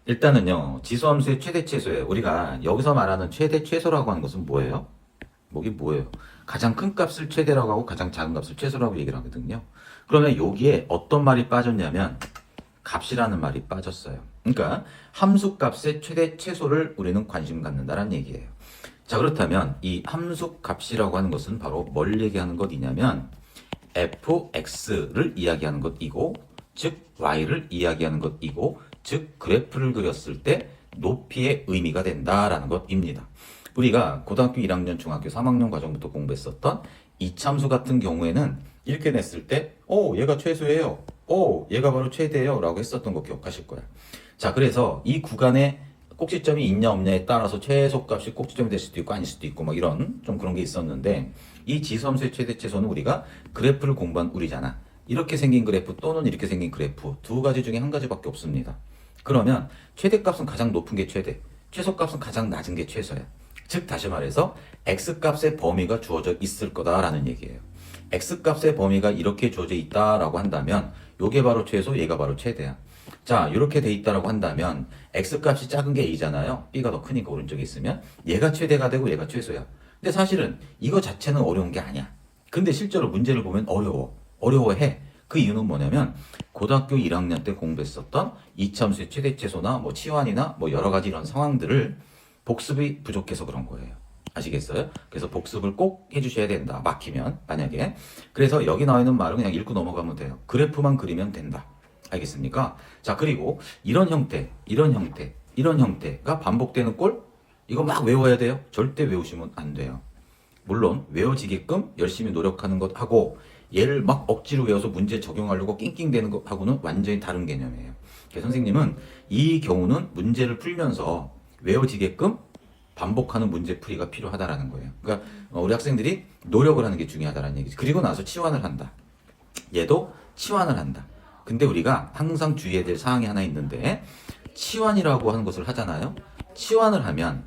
일단은요, 지수함수의 최대 최소예요. 우리가 여기서 말하는 최대 최소라고 하는 것은 뭐예요? 뭐게 뭐예요? 가장 큰 값을 최대라고 하고 가장 작은 값을 최소라고 얘기를 하거든요. 그러면 여기에 어떤 말이 빠졌냐면 값이라는 말이 빠졌어요. 그러니까 함수 값의 최대 최소를 우리는 관심 갖는다는 얘기예요. 자, 그렇다면 이 함수 값이라고 하는 것은 바로 뭘 얘기하는 것이냐면 fx를 이야기하는 것이고, 즉 y를 이야기하는 것이고, 즉 그래프를 그렸을 때 높이의 의미가 된다라는 것입니다. 우리가 고등학교 1학년, 중학교 3학년 과정부터 공부했었던 이참수 같은 경우에는 이렇게 냈을 때, 얘가 최소예요. 얘가 바로 최대예요. 라고 했었던 거 기억하실 거예요. 자, 그래서 이 구간에 꼭지점이 있냐 없냐에 따라서 최소값이 꼭지점이 될 수도 있고 아닐 수도 있고 막 이런 좀 그런 게 있었는데, 이 지수함수의 최대 최소는 우리가 그래프를 공부한 우리잖아. 이렇게 생긴 그래프 또는 이렇게 생긴 그래프 두 가지 중에 한 가지밖에 없습니다. 그러면 최대값은 가장 높은 게 최대, 최소값은 가장 낮은 게 최소야. 즉 다시 말해서 x값의 범위가 주어져 있을 거다라는 얘기예요. x값의 범위가 이렇게 주어져 있다라고 한다면 요게 바로 최소, 얘가 바로 최대야. 자, 이렇게 돼 있다라고 한다면 x값이 작은 게 a잖아요. b가 더 크니까 오른쪽에 있으면 얘가 최대가 되고 얘가 최소야. 근데 사실은 이거 자체는 어려운 게 아니야. 근데 실제로 문제를 보면 어려워해. 그 이유는 뭐냐면 고등학교 1학년 때 공부했었던 이참수의 최대 최소나 뭐 치환이나 뭐 여러 가지 이런 상황들을 복습이 부족해서 그런 거예요. 아시겠어요? 그래서 복습을 꼭 해주셔야 된다. 막히면 만약에. 그래서 여기 나와 있는 말은 그냥 읽고 넘어가면 돼요. 그래프만 그리면 된다. 알겠습니까? 자, 그리고 이런 형태, 이런 형태가 반복되는 꼴? 이거 막 외워야 돼요? 절대 외우시면 안 돼요. 물론 외워지게끔 열심히 노력하는 것하고 얘를 막 억지로 외워서 문제 적용하려고 낑낑대는 것하고는 완전히 다른 개념이에요. 그래서 선생님은 이 경우는 문제를 풀면서 외워지게끔 반복하는 문제 풀이가 필요하다라는 거예요. 그러니까 우리 학생들이 노력을 하는 게 중요하다는 얘기죠. 그리고 나서 치환을 한다. 얘도 치환을 한다. 근데 우리가 항상 주의해야 될 사항이 하나 있는데, 치환이라고 하는 것을 하잖아요. 치환을 하면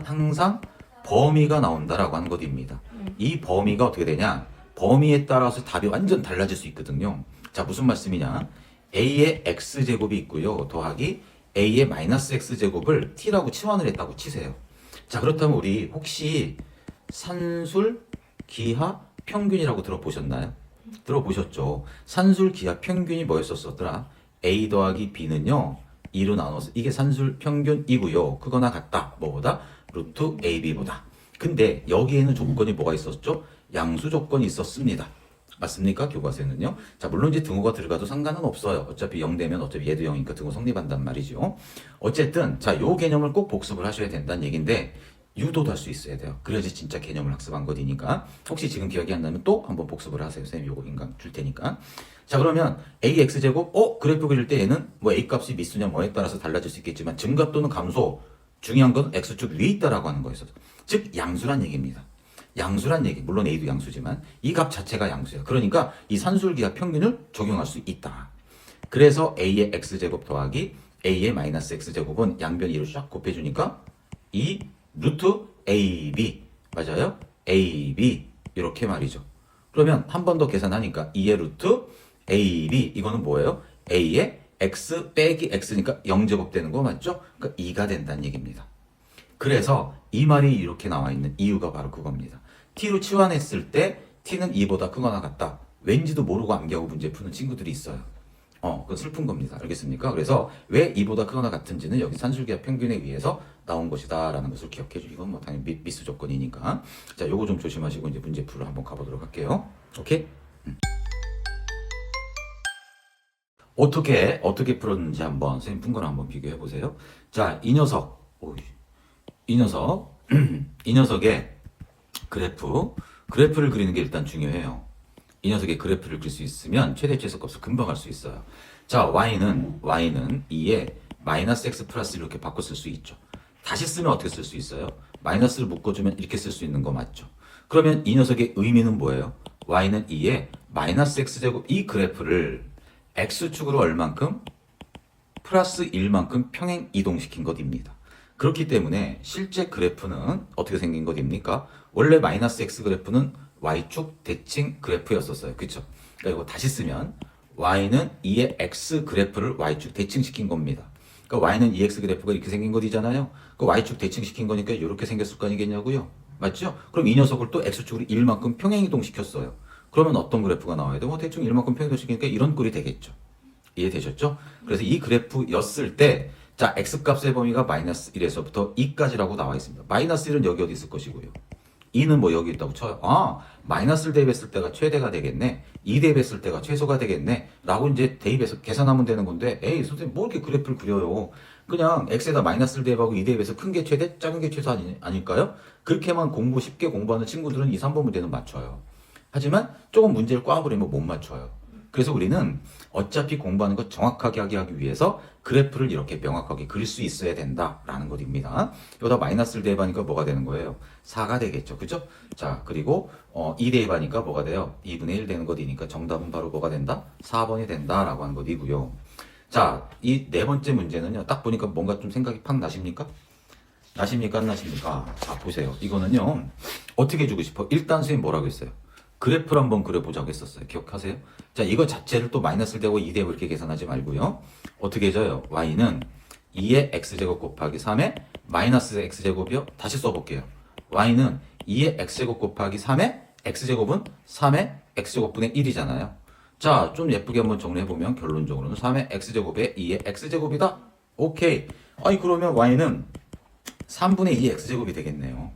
항상 범위가 나온다라고 하는 것입니다. 이 범위가 어떻게 되냐? 범위에 따라서 답이 완전 달라질 수 있거든요. 자, 무슨 말씀이냐? a의 x제곱이 있고요. 더하기 a의 마이너스 x제곱을 t라고 치환을 했다고 치세요. 자, 그렇다면 우리 혹시 산술, 기하, 평균이라고 들어보셨나요? 들어보셨죠? 산술, 기하, 평균이 뭐였었더라? a 더하기 b는요 2로 나눠서 이게 산술 평균이고요. 그거나 같다. 뭐보다? 루트 ab보다. 근데 여기에는 조건이 뭐가 있었죠? 양수 조건이 있었습니다. 맞습니까? 교과서에는요. 자, 물론 이제 등호가 들어가도 상관은 없어요. 어차피 0 되면 어차피 얘도 0이니까 등호 성립한단 말이죠. 어쨌든 자, 요 개념을 꼭 복습을 하셔야 된다는 얘기인데, 유도도 할 수 있어야 돼요. 그래야지 진짜 개념을 학습한 거니까. 혹시 지금 기억이 안 나면 또 한번 복습을 하세요. 선생님 요거 인강 줄 테니까. 자, 그러면 ax제곱, 그래프 그릴 때 얘는 뭐 a 값이 미수냐 뭐에 따라서 달라질 수 있겠지만 증가 또는 감소, 중요한 건 x축 위에 있다라고 하는 거였어. 즉 양수란 얘기입니다. 양수란 얘기, 물론 a도 양수지만 이 값 자체가 양수야. 그러니까 이 산술기하 평균을 적용할 수 있다. 그래서 a의 x제곱 더하기 a의 마이너스 x제곱은 양변 2를 쫙 곱해주니까 2 루트 ab, 맞아요? ab 이렇게 말이죠. 그러면 한 번 더 계산하니까 2의 루트 ab, 이거는 뭐예요? a의 x 빼기 x니까 0제곱 되는 거 맞죠? 그러니까 2가 된다는 얘기입니다. 그래서 이 말이 이렇게 나와 있는 이유가 바로 그겁니다. t로 치환했을 때 t는 2보다 크거나 같다. 왠지도 모르고 암기하고 문제 푸는 친구들이 있어요. 그건 슬픈 겁니다. 알겠습니까? 그래서 왜 2보다 크거나 같은지는 여기 산술기하 평균에 의해서 나온 것이다 라는 것을 기억해 주시고, 이건 뭐 당연히 미수 조건이니까. 자, 요거 좀 조심하시고 이제 문제 풀을 한번 가보도록 할게요. 오케이? 어떻게 풀었는지 한번 선생님 푼 거랑 한번 비교해 보세요. 자, 이 녀석, 이 녀석의 그래프를 그리는 게 일단 중요해요. 이 녀석의 그래프를 그릴 수 있으면 최대 최소값을 금방 알 수 있어요. 자, y는 2에 마이너스 x 플러스 이렇게 바꿔 쓸 수 있죠. 다시 쓰면 어떻게 쓸 수 있어요? 마이너스를 묶어주면 이렇게 쓸 수 있는 거 맞죠? 그러면 이 녀석의 의미는 뭐예요? y는 2에 마이너스 x제곱, 이 그래프를 x축으로 얼만큼? 플러스 1만큼 평행 이동시킨 것입니다. 그렇기 때문에 실제 그래프는 어떻게 생긴 것입니까? 원래 마이너스 x 그래프는 y축 대칭 그래프였었어요. 그쵸? 그러니까 이거 다시 쓰면 y는 2의 x 그래프를 y축 대칭시킨 겁니다. 그러니까 y는 EX 그래프가 이렇게 생긴 것이잖아요. 그 y축 대칭시킨 거니까 이렇게 생겼을 거 아니겠냐고요. 맞죠? 그럼 이 녀석을 또 x축으로 1만큼 평행이동 시켰어요. 그러면 어떤 그래프가 나와야 돼? 뭐 대충 1만큼 평행이동 시키니까 이런 꼴이 되겠죠. 이해되셨죠? 그래서 이 그래프였을 때 자, x값의 범위가 마이너스 1에서부터 2까지라고 나와 있습니다. 마이너스 1은 여기 어디 있을 것이고요. 2는 뭐 여기 있다고 쳐요. 아, 마이너스를 대입했을 때가 최대가 되겠네. 2 대입했을 때가 최소가 되겠네. 라고 이제 대입해서 계산하면 되는 건데, 에이, 선생님, 뭐 이렇게 그래프를 그려요? 그냥 x에다 마이너스를 대입하고 2 대입해서 큰 게 최대, 작은 게 최소 아닐까요? 그렇게만 쉽게 공부하는 친구들은 2, 3번 문제는 맞춰요. 하지만 조금 문제를 꽈버리면 못 맞춰요. 그래서 우리는 어차피 공부하는 거 정확하게 하기 위해서 그래프를 이렇게 명확하게 그릴 수 있어야 된다라는 것입니다. 여기다 마이너스를 대입하니까 뭐가 되는 거예요? 4가 되겠죠. 그죠? 자, 그리고 2 대입하니까 뭐가 돼요? 2분의 1 되는 것이니까 정답은 바로 뭐가 된다? 4번이 된다라고 하는 것이고요. 자, 이 네 번째 문제는요. 딱 보니까 뭔가 좀 생각이 팍 나십니까? 나십니까? 안 나십니까? 자, 보세요. 이거는요. 어떻게 해주고 싶어? 일단 선생님 뭐라고 했어요? 그래프를 한번 그려보자고 했었어요. 기억하세요? 자, 이거 자체를 또 마이너스를 대고 2 대고 이렇게 계산하지 말고요. 어떻게 해줘요? y는 2의 x제곱 곱하기 3의 마이너스 x제곱이요. 다시 써볼게요. y는 2의 x제곱 곱하기 3의 x제곱은 3의 x제곱분의 1이잖아요. 자, 좀 예쁘게 한번 정리해보면 결론적으로는 3의 x제곱에 2의 x제곱이다. 오케이. 아니, 그러면 y는 3분의 2의 x제곱이 되겠네요.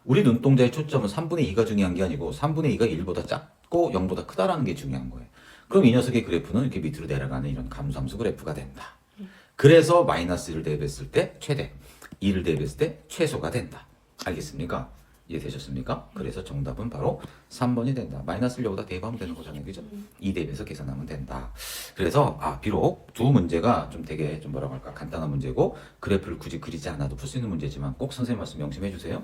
우리 눈동자의 초점은 3분의 2가 중요한 게 아니고 3분의 2가 1보다 작고 0보다 크다라는 게 중요한 거예요. 그럼 이 녀석의 그래프는 이렇게 밑으로 내려가는 이런 감소함수 그래프가 된다. 그래서 마이너스 1을 대입했을 때 최대, 2를 대입했을 때 최소가 된다. 알겠습니까? 이해되셨습니까? 그래서 정답은 바로 3번이 된다. 마이너스를 여기다 대입하면 되는 거잖아요. 그죠? 2 대입해서 계산하면 된다. 그래서 비록 두 문제가 좀 되게 좀 뭐라고 할까 간단한 문제고 그래프를 굳이 그리지 않아도 풀 수 있는 문제지만 꼭 선생님 말씀 명심해 주세요.